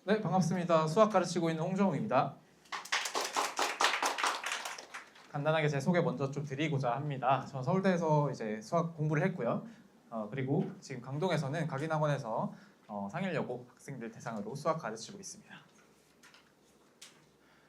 네, 반갑습니다. 수학 가르치고 있는 홍정우입니다. 간단하게 제 소개 먼저 좀 드리고자 합니다. 저는 서울대에서 이제 수학 공부를 했고요. 그리고 지금 강동에서는 각인학원에서 상일여고 학생들 대상으로 수학 가르치고 있습니다.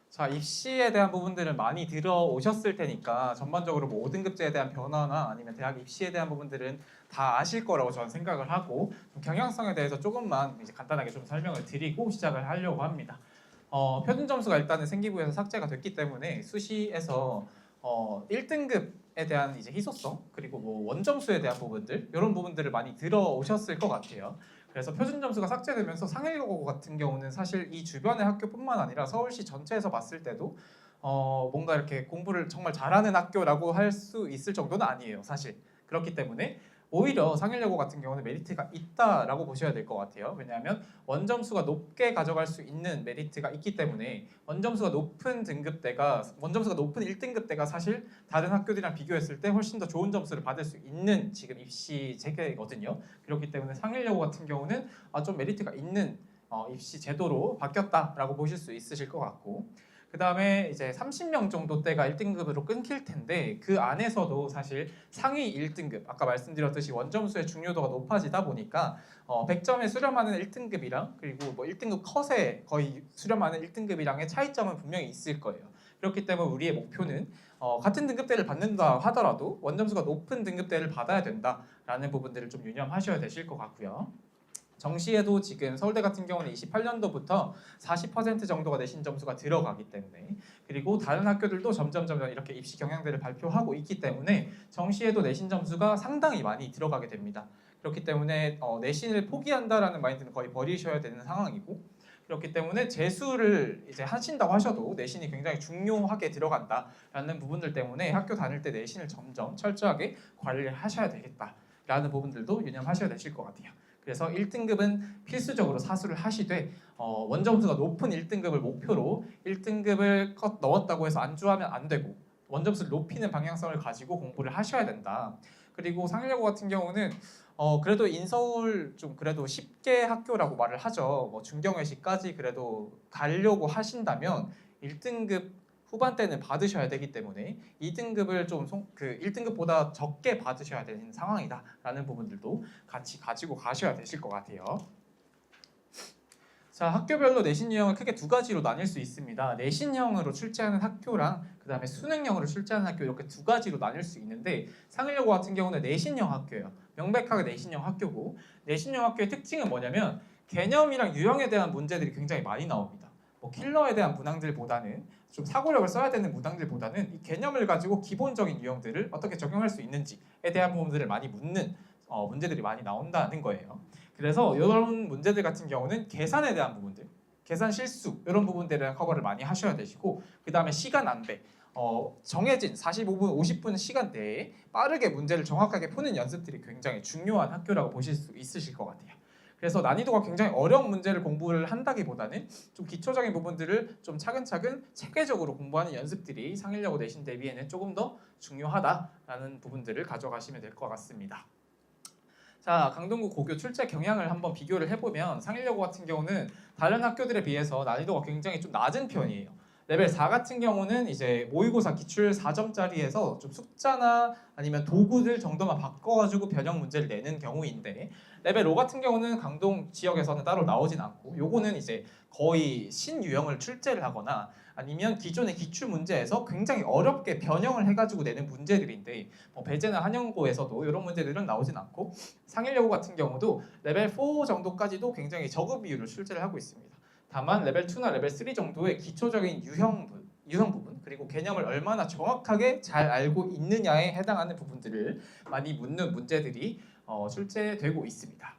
자, 입시에 대한 부분들은 많이 들어오셨을 테니까 전반적으로 뭐 5등급제에 대한 변화나 아니면 대학 입시에 대한 부분들은 다 아실 거라고 저는 생각을 하고 경향성에 대해서 조금만 이제 간단하게 좀 설명을 드리고 시작을 하려고 합니다. 표준 점수가 일단은 생기부에서 삭제가 됐기 때문에 수시에서 1등급에 대한 이제 희소성 그리고 뭐 원점수에 대한 부분들 이런 부분들을 많이 들어오셨을 것 같아요. 그래서 표준 점수가 삭제되면서 상일여고 같은 경우는 사실 이 주변의 학교뿐만 아니라 서울시 전체에서 봤을 때도 뭔가 이렇게 공부를 정말 잘하는 학교라고 할 수 있을 정도는 아니에요, 사실. 그렇기 때문에 오히려 상일여고 같은 경우는 메리트가 있다라고 보셔야 될 것 같아요. 왜냐하면 원점수가 높게 가져갈 수 있는 메리트가 있기 때문에 원점수가 높은 1등급대가 사실 다른 학교들이랑 비교했을 때 훨씬 더 좋은 점수를 받을 수 있는 지금 입시 체계거든요. 그렇기 때문에 상일여고 같은 경우는 좀 메리트가 있는 입시 제도로 바뀌었다라고 보실 수 있으실 것 같고, 그 다음에 이제 30명 정도 대가 1등급으로 끊길 텐데 그 안에서도 사실 상위 1등급 아까 말씀드렸듯이 원점수의 중요도가 높아지다 보니까 100점에 수렴하는 1등급이랑 그리고 뭐 1등급 컷에 거의 수렴하는 1등급이랑의 차이점은 분명히 있을 거예요. 그렇기 때문에 우리의 목표는 같은 등급대를 받는다 하더라도 원점수가 높은 등급대를 받아야 된다라는 부분들을 좀 유념하셔야 되실 것 같고요. 정시에도 지금 서울대 같은 경우는 28년도부터 40% 정도가 내신 점수가 들어가기 때문에, 그리고 다른 학교들도 점점 이렇게 입시 경향대를 발표하고 있기 때문에 정시에도 내신 점수가 상당히 많이 들어가게 됩니다. 그렇기 때문에 내신을 포기한다라는 마인드는 거의 버리셔야 되는 상황이고, 그렇기 때문에 재수를 이제 하신다고 하셔도 내신이 굉장히 중요하게 들어간다라는 부분들 때문에 학교 다닐 때 내신을 점점 철저하게 관리를 하셔야 되겠다라는 부분들도 유념하셔야 되실 것 같아요. 그래서 1등급은 필수적으로 사수를 하시되 원점수가 높은 1등급을 목표로 1등급을 컷 넣었다고 해서 안주하면 안 되고 원점수를 높이는 방향성을 가지고 공부를 하셔야 된다. 그리고 상일여고 같은 경우는 그래도 인서울 좀 그래도 10개 학교라고 말을 하죠. 뭐 중경외시까지 그래도 가려고 하신다면 1등급 후반대는 받으셔야 되기 때문에 2등급을 좀 1등급보다 적게 받으셔야 되는 상황이다라는 부분들도 같이 가지고 가셔야 되실 것 같아요. 자, 학교별로 내신 유형을 크게 두 가지로 나뉠 수 있습니다. 내신형으로 출제하는 학교랑 그 다음에 수능형으로 출제하는 학교 이렇게 두 가지로 나뉠 수 있는데 상일여고 같은 경우는 내신형 학교예요. 명백하게 내신형 학교고, 내신형 학교의 특징은 뭐냐면 개념이랑 유형에 대한 문제들이 굉장히 많이 나옵니다. 뭐 킬러에 대한 문항들보다는 좀 사고력을 써야 되는 문항들보다는 이 개념을 가지고 기본적인 유형들을 어떻게 적용할 수 있는지에 대한 부분들을 많이 묻는 문제들이 많이 나온다는 거예요. 그래서 이런 문제들 같은 경우는 계산에 대한 부분들, 계산 실수 이런 부분들을 커버를 많이 하셔야 되시고, 그 다음에 시간 안배, 정해진 45분, 50분 시간대에 빠르게 문제를 정확하게 푸는 연습들이 굉장히 중요한 학교라고 보실 수 있으실 것 같아요. 그래서 난이도가 굉장히 어려운 문제를 공부를 한다기보다는 좀 기초적인 부분들을 좀 차근차근 체계적으로 공부하는 연습들이 상일여고 내신 대비에는 조금 더 중요하다라는 부분들을 가져가시면 될 것 같습니다. 자, 강동구 고교 출제 경향을 한번 비교를 해보면 상일여고 같은 경우는 다른 학교들에 비해서 난이도가 굉장히 좀 낮은 편이에요. 레벨 4 같은 경우는 이제 모의고사 기출 4점짜리에서 좀 숫자나 아니면 도구들 정도만 바꿔가지고 변형 문제를 내는 경우인데, 레벨 5 같은 경우는 강동 지역에서는 따로 나오진 않고 요거는 이제 거의 신유형을 출제를 하거나 아니면 기존의 기출 문제에서 굉장히 어렵게 변형을 해가지고 내는 문제들인데, 뭐 배제나 한영고에서도 이런 문제들은 나오진 않고, 상일여고 같은 경우도 레벨 4 정도까지도 굉장히 저급 비율을 출제를 하고 있습니다. 다만 레벨 2나 레벨 3 정도의 기초적인 유형 부분 그리고 개념을 얼마나 정확하게 잘 알고 있느냐에 해당하는 부분들을 많이 묻는 문제들이 출제되고 있습니다.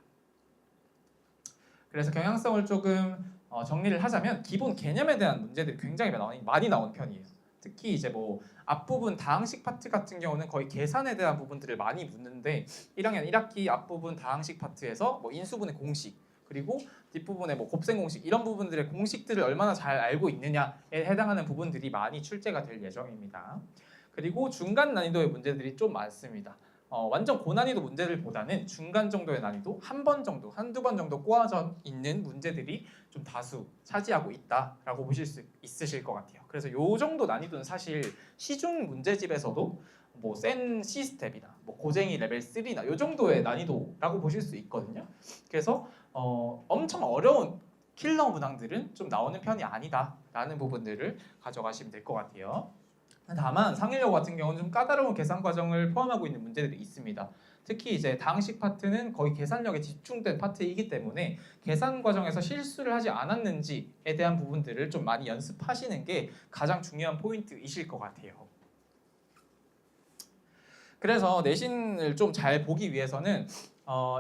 그래서 경향성을 조금 정리를 하자면 기본 개념에 대한 문제들이 굉장히 많이 나온 편이에요. 특히 이제 뭐 앞부분 다항식 파트 같은 경우는 거의 계산에 대한 부분들을 많이 묻는데 1학년 1학기 앞부분 다항식 파트에서 뭐 인수분해 공식 그리고 뒷부분에 뭐 곱셈 공식 이런 부분들의 공식들을 얼마나 잘 알고 있느냐에 해당하는 부분들이 많이 출제가 될 예정입니다. 그리고 중간 난이도의 문제들이 좀 많습니다. 완전 고난이도 문제들보다는 중간 정도의 난이도 한 번 정도, 한두 번 정도 꼬아져 있는 문제들이 좀 다수 차지하고 있다라고 보실 수 있으실 것 같아요. 그래서 요 정도 난이도는 사실 시중 문제집에서도 뭐 센 C스텝이나 뭐 고쟁이 레벨 3나 요 정도의 난이도라고 보실 수 있거든요. 그래서 엄청 어려운 킬러 문항들은 좀 나오는 편이 아니다라는 부분들을 가져가시면 될 것 같아요. 다만 상일여고 같은 경우는 좀 까다로운 계산 과정을 포함하고 있는 문제들이 있습니다. 특히 이제 다항식 파트는 거의 계산력에 집중된 파트이기 때문에 계산 과정에서 실수를 하지 않았는지에 대한 부분들을 좀 많이 연습하시는 게 가장 중요한 포인트이실 것 같아요. 그래서 내신을 좀 잘 보기 위해서는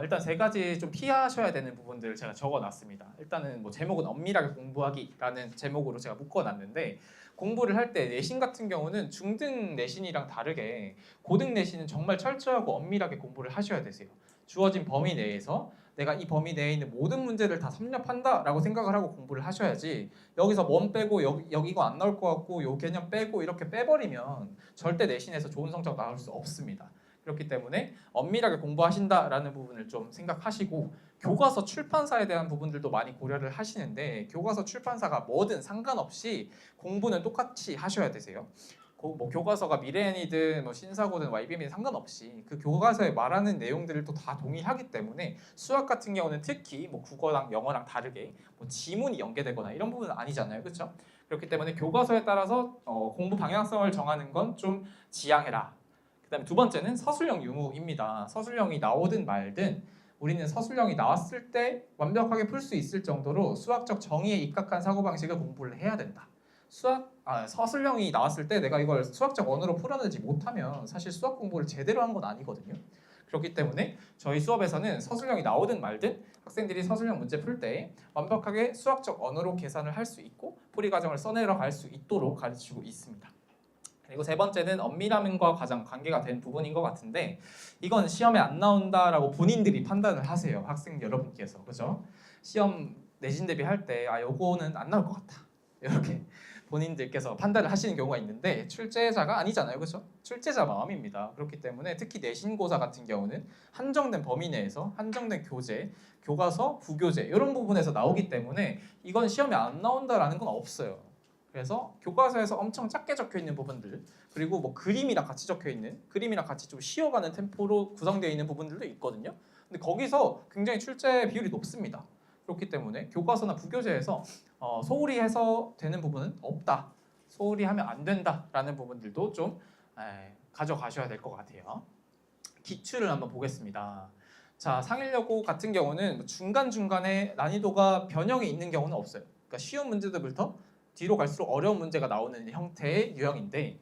일단 세 가지 좀 피하셔야 되는 부분들을 제가 적어놨습니다. 일단은 뭐 제목은 엄밀하게 공부하기라는 제목으로 제가 묶어놨는데 공부를 할 때 내신 같은 경우는 중등 내신이랑 다르게 고등 내신은 정말 철저하고 엄밀하게 공부를 하셔야 되세요. 주어진 범위 내에서 내가 이 범위 내에 있는 모든 문제를 다 섭렵한다라고 생각을 하고 공부를 하셔야지 여기서 뭔 빼고 여기 이거 안 나올 것 같고 요 개념 빼고 이렇게 빼버리면 절대 내신에서 좋은 성적 나올 수 없습니다. 그렇기 때문에 엄밀하게 공부하신다라는 부분을 좀 생각하시고 교과서 출판사에 대한 부분들도 많이 고려를 하시는데 교과서 출판사가 뭐든 상관없이 공부는 똑같이 하셔야 되세요. 뭐 교과서가 미래엔이든 뭐 신사고든 YBM이든 상관없이 그 교과서에 말하는 내용들을 또 다 동일하기 때문에 수학 같은 경우는 특히 뭐 국어랑 영어랑 다르게 뭐 지문이 연계되거나 이런 부분은 아니잖아요, 그렇죠? 그렇기 때문에 교과서에 따라서 공부 방향성을 정하는 건 좀 지양해라. 그다음에 두 번째는 서술형 유무입니다. 서술형이 나오든 말든 우리는 서술형이 나왔을 때 완벽하게 풀 수 있을 정도로 수학적 정의에 입각한 사고방식을 공부를 해야 된다. 서술형이 나왔을 때 내가 이걸 수학적 언어로 풀어내지 못하면 사실 수학 공부를 제대로 한 건 아니거든요. 그렇기 때문에 저희 수업에서는 서술형이 나오든 말든 학생들이 서술형 문제 풀 때 완벽하게 수학적 언어로 계산을 할 수 있고 풀이 과정을 써내려 갈 수 있도록 가르치고 있습니다. 그리고 세 번째는 엄밀함과 가장 관계가 된 부분인 것 같은데 이건 시험에 안 나온다라고 본인들이 판단을 하세요. 학생 여러분께서. 그죠? 시험 내신 대비할 때 요거는 안 나올 것 같다. 이렇게 본인들께서 판단을 하시는 경우가 있는데 출제자가 아니잖아요. 그렇죠? 출제자 마음입니다. 그렇기 때문에 특히 내신고사 같은 경우는 한정된 범위 내에서 한정된 교재, 교과서, 부교재 이런 부분에서 나오기 때문에 이건 시험에 안 나온다라는 건 없어요. 그래서 교과서에서 엄청 작게 적혀 있는 부분들 그리고 뭐 그림이랑 같이 적혀 있는 그림이랑 같이 좀 쉬어가는 템포로 구성되어 있는 부분들도 있거든요. 근데 거기서 굉장히 출제 비율이 높습니다. 그렇기 때문에 교과서나 부교재에서 소홀히 해서 되는 부분은 없다. 소홀히 하면 안 된다라는 부분들도 좀 가져가셔야 될 것 같아요. 기출을 한번 보겠습니다. 자, 상일여고 같은 경우는 중간중간에 난이도가 변형이 있는 경우는 없어요. 그러니까 쉬운 문제들부터 뒤로 갈수록 어려운 문제가 나오는 형태의 유형인데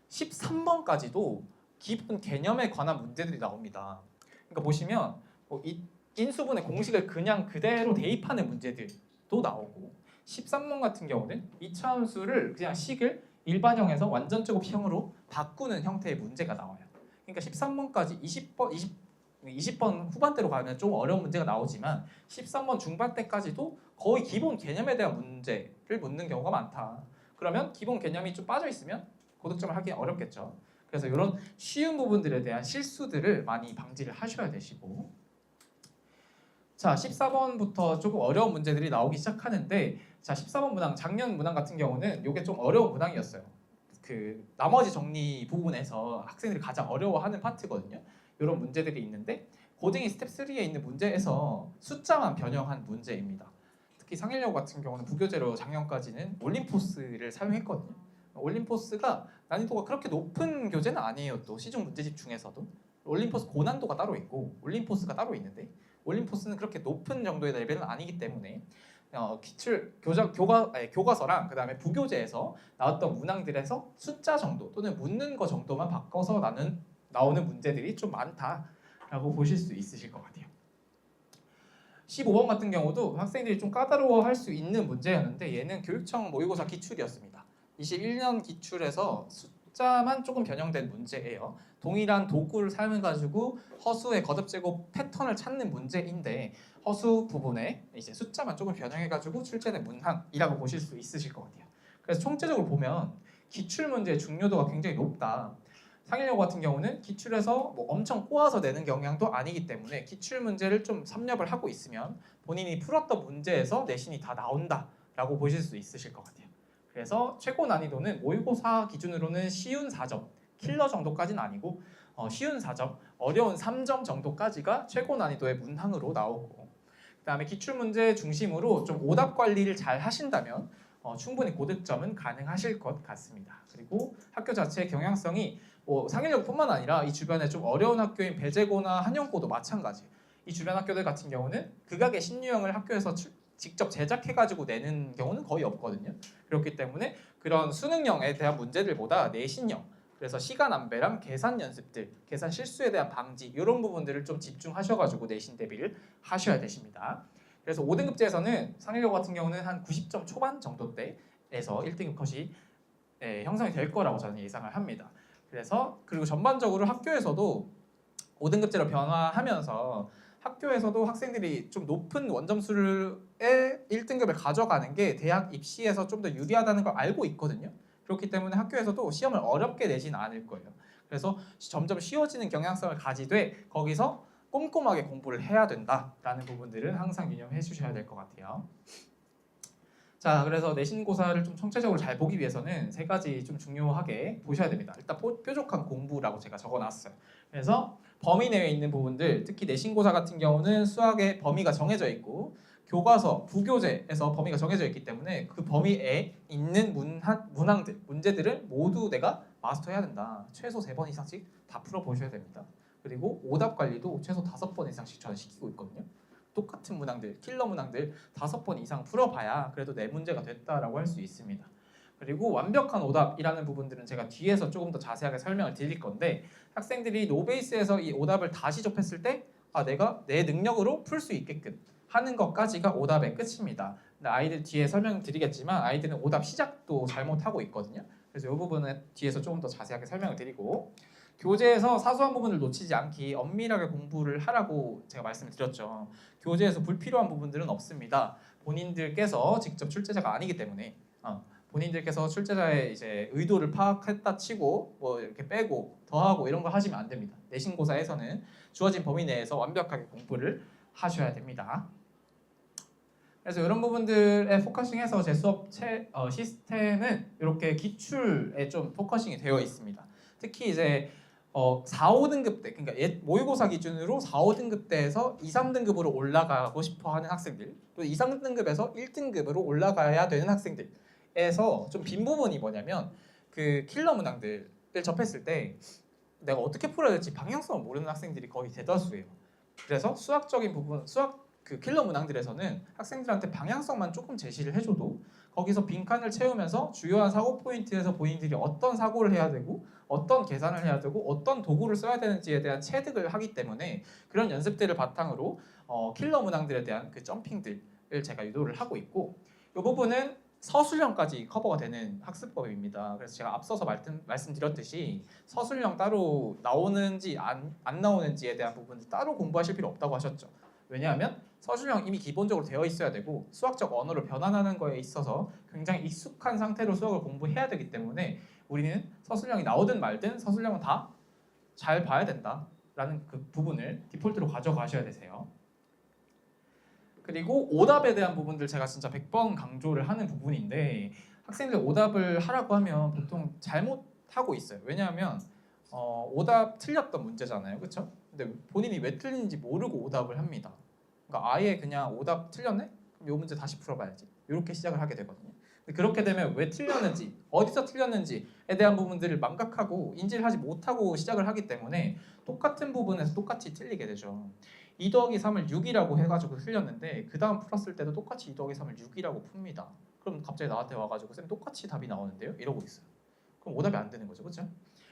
13번까지도 기본 개념에 관한 문제들이 나옵니다. 그러니까 보시면 이 인수분해 공식을 그냥 그대로 대입하는 문제들도 나오고 13번 같은 경우는 이차함수를 그냥 식을 일반형에서 완전제곱형으로 바꾸는 형태의 문제가 나와요. 그러니까 13번까지 20번 후반대로 가면 좀 어려운 문제가 나오지만 13번 중반대까지도 거의 기본 개념에 대한 문제를 묻는 경우가 많다. 그러면 기본 개념이 좀 빠져 있으면 고득점을 하기 어렵겠죠. 그래서 이런 쉬운 부분들에 대한 실수들을 많이 방지를 하셔야 되시고 자 14번부터 조금 어려운 문제들이 나오기 시작하는데 자 14번 문항 작년 문항 같은 경우는 이게 좀 어려운 문항이었어요. 그 나머지 정리 부분에서 학생들이 가장 어려워하는 파트거든요. 이런 문제들이 있는데 고등이 스텝 3에 있는 문제에서 숫자만 변형한 문제입니다. 특히 상일여고 같은 경우는 부교재로 작년까지는 올림포스를 사용했거든요. 올림포스가 난이도가 그렇게 높은 교재는 아니에요. 또 시중 문제집 중에서도 올림포스 고난도가 따로 있고 올림포스가 따로 있는데 올림포스는 그렇게 높은 정도의 레벨은 아니기 때문에 기출 교과서랑 그다음에 부교재에서 나왔던 문항들에서 숫자 정도 또는 묻는 거 정도만 바꿔서 나오는 문제들이 좀 많다라고 보실 수 있으실 것 같아요. 15번 같은 경우도 학생들이 좀 까다로워할 수 있는 문제였는데 얘는 교육청 모의고사 기출이었습니다. 21년 기출에서 숫자만 조금 변형된 문제예요. 동일한 도구를 사용해가지고 허수의 거듭제곱 패턴을 찾는 문제인데 허수 부분에 이제 숫자만 조금 변형해가지고 출제된 문항이라고 보실 수 있으실 것 같아요. 그래서 총체적으로 보면 기출 문제의 중요도가 굉장히 높다. 상일여고 같은 경우는 기출에서 뭐 엄청 꼬아서 내는 경향도 아니기 때문에 기출 문제를 좀 섭렵을 하고 있으면 본인이 풀었던 문제에서 내신이 다 나온다라고 보실 수 있으실 것 같아요. 그래서 최고 난이도는 모의고사 기준으로는 쉬운 4점, 킬러 정도까지는 아니고 쉬운 4점, 어려운 3점 정도까지가 최고 난이도의 문항으로 나오고, 그다음에 기출 문제 중심으로 좀 오답 관리를 잘 하신다면 충분히 고득점은 가능하실 것 같습니다. 그리고 학교 자체의 경향성이 상일여고뿐만 아니라 이 주변에 좀 어려운 학교인 배재고나 한영고도 마찬가지. 이 주변 학교들 같은 경우는 극악의 신유형을 학교에서 직접 제작해가지고 내는 경우는 거의 없거든요. 그렇기 때문에 그런 수능형에 대한 문제들보다 내신형, 그래서 시간 안배랑 계산 연습들, 계산 실수에 대한 방지 이런 부분들을 좀 집중하셔가지고 내신 대비를 하셔야 되십니다. 그래서 5등급제에서는 상일여고 같은 경우는 한 90점 초반 정도대에서 1등급 컷이 형성이 될 거라고 저는 예상을 합니다. 그리고 전반적으로 학교에서도 5등급제로 변화하면서 학교에서도 학생들이 좀 높은 원점수의 1등급을 가져가는 게 대학 입시에서 좀 더 유리하다는 걸 알고 있거든요. 그렇기 때문에 학교에서도 시험을 어렵게 내지는 않을 거예요. 그래서 점점 쉬워지는 경향성을 가지되 거기서 꼼꼼하게 공부를 해야 된다라는 부분들은 항상 유념해 주셔야 될 것 같아요. 자, 그래서 내신고사를 좀 총체적으로 잘 보기 위해서는 세 가지 좀 중요하게 보셔야 됩니다. 일단 뾰족한 공부라고 제가 적어놨어요. 그래서 범위 내에 있는 부분들, 특히 내신고사 같은 경우는 수학의 범위가 정해져 있고 교과서, 부교재에서 범위가 정해져 있기 때문에 그 범위에 있는 문항들, 문제들을 모두 내가 마스터해야 된다. 최소 3번 이상씩 다 풀어보셔야 됩니다. 그리고 오답 관리도 최소 5번 이상씩 저는 시키고 있거든요. 똑같은 문항들, 킬러 문항들 5번 이상 풀어봐야 그래도 내 문제가 됐다라고 할 수 있습니다. 그리고 완벽한 오답이라는 부분들은 제가 뒤에서 조금 더 자세하게 설명을 드릴 건데, 학생들이 노베이스에서 이 오답을 다시 접했을 때 내가 내 능력으로 풀 수 있게끔 하는 것까지가 오답의 끝입니다. 근데 아이들 뒤에 설명드리겠지만 아이들은 오답 시작도 잘못하고 있거든요. 그래서 이 부분은 뒤에서 조금 더 자세하게 설명을 드리고, 교재에서 사소한 부분을 놓치지 않기 엄밀하게 공부를 하라고 제가 말씀을 드렸죠. 교재에서 불필요한 부분들은 없습니다. 본인들께서 직접 출제자가 아니기 때문에 본인들께서 출제자의 이제 의도를 파악했다 치고 뭐 이렇게 빼고 더하고 이런 거 하시면 안 됩니다. 내신고사에서는 주어진 범위 내에서 완벽하게 공부를 하셔야 됩니다. 그래서 이런 부분들에 포커싱해서 제 수업 시스템은 이렇게 기출에 좀 포커싱이 되어 있습니다. 특히 이제 4, 5등급 때, 그러니까 모의고사 기준으로 4, 5등급 때에서 2, 3등급으로 올라가고 싶어하는 학생들, 또 2, 3등급에서 1등급으로 올라가야 되는 학생들에서 좀 빈 부분이 뭐냐면 그 킬러 문항들을 접했을 때 내가 어떻게 풀어야 될지 방향성을 모르는 학생들이 거의 대다수예요. 그래서 수학적인 부분, 그 킬러 문항들에서는 학생들한테 방향성만 조금 제시를 해줘도 거기서 빈칸을 채우면서 주요한 사고 포인트에서 본인들이 어떤 사고를 해야 되고 어떤 계산을 해야 되고 어떤 도구를 써야 되는지에 대한 체득을 하기 때문에 그런 연습들을 바탕으로 킬러 문항들에 대한 그 점핑들을 제가 유도를 하고 있고, 이 부분은 서술형까지 커버가 되는 학습법입니다. 그래서 제가 앞서서 말씀드렸듯이 서술형 따로 나오는지 안 나오는지에 대한 부분을 따로 공부하실 필요 없다고 하셨죠. 왜냐하면 서술형 이미 기본적으로 되어 있어야 되고 수학적 언어를 변환하는 거에 있어서 굉장히 익숙한 상태로 수학을 공부해야 되기 때문에 우리는 서술형이 나오든 말든 서술형은 다 잘 봐야 된다라는 그 부분을 디폴트로 가져가셔야 되세요. 그리고 오답에 대한 부분들 제가 진짜 100번 강조를 하는 부분인데, 학생들 오답을 하라고 하면 보통 잘못하고 있어요. 왜냐하면 오답 틀렸던 문제잖아요, 그렇죠? 근데 본인이 왜 틀린지 모르고 오답을 합니다. 그러니까 아예 그냥 오답 틀렸네? 그럼 이 문제 다시 풀어봐야지. 이렇게 시작을 하게 되거든요. 근데 그렇게 되면 왜 틀렸는지, 어디서 틀렸는지에 대한 부분들을 망각하고 인지를 하지 못하고 시작을 하기 때문에 똑같은 부분에서 똑같이 틀리게 되죠. 2 더하기 3을 6이라고 해가지고 틀렸는데 그 다음 풀었을 때도 똑같이 2 더하기 3을 6이라고 풉니다. 그럼 갑자기 나한테 와가지고 쌤 똑같이 답이 나오는데요? 이러고 있어요. 그럼 오답이 안 되는 거죠, 그렇죠?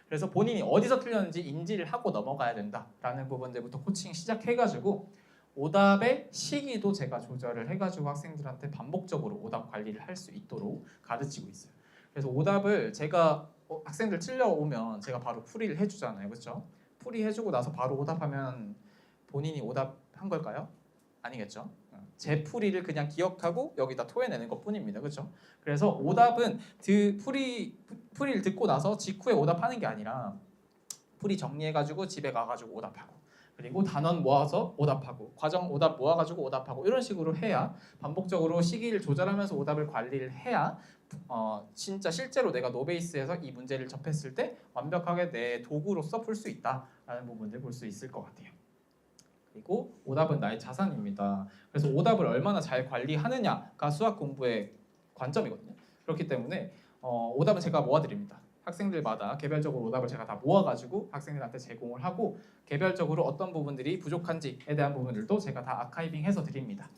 그래서 본인이 어디서 틀렸는지 인지를 하고 넘어가야 된다라는 부분들부터 코칭 시작해가지고 오답의 시기도 제가 조절을 해가지고 학생들한테 반복적으로 오답 관리를 할 수 있도록 가르치고 있어요. 그래서 오답을 제가 학생들 틀려오면 제가 바로 풀이를 해주잖아요, 그렇죠? 풀이해주고 나서 바로 오답하면 본인이 오답한 걸까요? 아니겠죠. 제 풀이를 그냥 기억하고 여기다 토해내는 것뿐입니다, 그렇죠? 그래서 오답은 풀이를 듣고 나서 직후에 오답하는 게 아니라 풀이 정리해가지고 집에 가가지고 오답하고 그리고 단원 모아서 오답하고 과정 오답 모아가지고 오답하고 이런 식으로 해야 반복적으로 시기를 조절하면서 오답을 관리를 해야 진짜 실제로 내가 노베이스에서 이 문제를 접했을 때 완벽하게 내 도구로서 풀 수 있다라는 부분들 볼 수 있을 것 같아요. 그리고 오답은 나의 자산입니다. 그래서 오답을 얼마나 잘 관리하느냐가 수학 공부의 관점이거든요. 그렇기 때문에 오답은 제가 모아드립니다. 학생들마다 개별적으로 오답을 제가 다 모아가지고 학생들한테 제공을 하고 개별적으로 어떤 부분들이 부족한지에 대한 부분들도 제가 다 아카이빙해서 드립니다.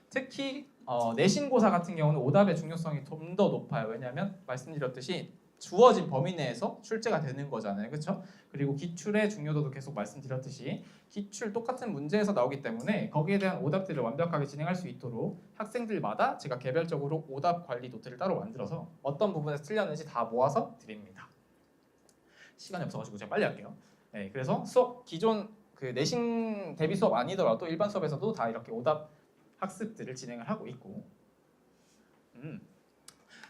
특히 내신고사 같은 경우는 오답의 중요성이 좀 더 높아요. 왜냐하면 말씀드렸듯이 주어진 범위 내에서 출제가 되는 거잖아요. 그렇죠? 그리고 기출의 중요도도 계속 말씀드렸듯이 기출 똑같은 문제에서 나오기 때문에 거기에 대한 오답들을 완벽하게 진행할 수 있도록 학생들마다 제가 개별적으로 오답 관리 노트를 따로 만들어서 어떤 부분에서 틀렸는지 다 모아서 드립니다. 시간이 없어가지고 제가 빨리 할게요. 네, 그래서 수업 기존 그 내신 대비 수업 아니더라도 일반 수업에서도 다 이렇게 오답 학습들을 진행을 하고 있고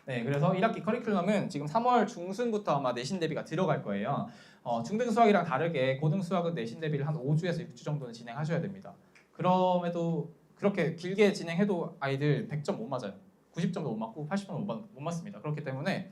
네, 그래서 1학기 커리큘럼은 지금 3월 중순부터 아마 내신 대비가 들어갈 거예요. 중등 수학이랑 다르게 고등 수학은 내신 대비를 한 5주에서 6주 정도는 진행하셔야 됩니다. 그럼에도 그렇게 길게 진행해도 아이들 100점 못 맞아요. 90점도 못 맞고 80점도 못 맞습니다. 그렇기 때문에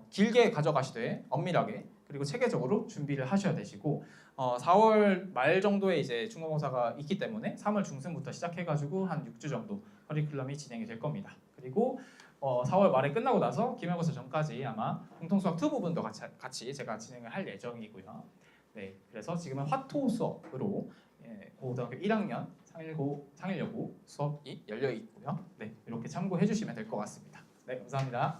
길게 가져가시되 엄밀하게 그리고 체계적으로 준비를 하셔야 되시고 4월 말 정도에 이제 중간고사가 있기 때문에 3월 중순부터 시작해가지고 한 6주 정도 커리큘럼이 진행이 될 겁니다. 그리고 4월 말에 끝나고 나서 기말고사 전까지 아마 공통수학 2 부분도 같이 제가 진행을 할 예정이고요. 네, 그래서 지금은 화토 수업으로 고등학교 1학년 상일여고 수업이 열려 있고요. 네, 이렇게 참고해 주시면 될 것 같습니다. 네, 감사합니다.